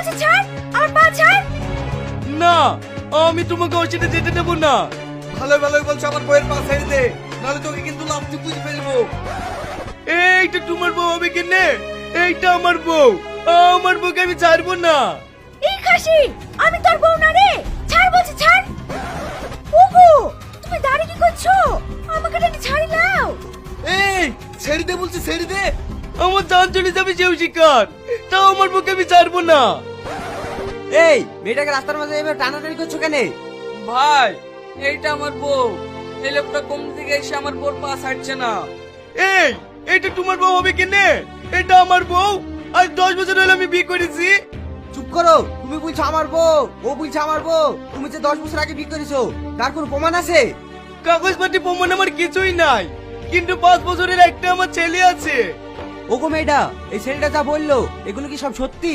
বলছি ছাড়, আমার পা ছাড়। না, আমি তোমাকে ওর সাথে যেতে দেবো না। ভালো ভালোই বলছো, আমার বউয়ের পা ছেড়ে দে, নাহলে তোকে কিন্তু লাফতে পুঁতে ফেলবো। এইটা তোমার বউ হবে কেনে? এইটা আমার বউ, আমার বউকে আমি ছাড়বো না। এই খাসি, আমি তোর বউ না রে, ছাড় বলছি ছাড়। ওগো, তুমি দাঁড়িয়ে কি করছো? আমাকে একটু ছাড়ি নাও। এই ছেড়ে দে বলছি, ছেড়ে দে। আমার জান চলে যাবে সেও শিকার, তাও আমার বউকে আমি ছাড়বো না। এই মেয়েটাকে রাস্তার মাঝে এভাবে টানাটানি করছো কেন? ভাই, এইটা আমার বউ। এই লোকটা কম থেকে এসে আমার বউর পা ছাড়ছে না। এই, এইটা তোমার বউ হবে কেনে? এটা আমার বউ, আজ 10 বছর হলো আমি বিয়ে করেছি। চুপ করো, তুমি বলছো আমার বউ, ও বলছে আমার বউ। তুমি যে 10 বছর আগে বিয়ে করেছো তার কোনো প্রমাণ আছে? কাগজপাতি প্রমাণ আমার কিছুই নাই, কিন্তু 5 বছরের একটা আমার ছেলে আছে। ওগো মেয়েটা, এই ছেলেটা যা বললো এগুলো কি সব সত্যি?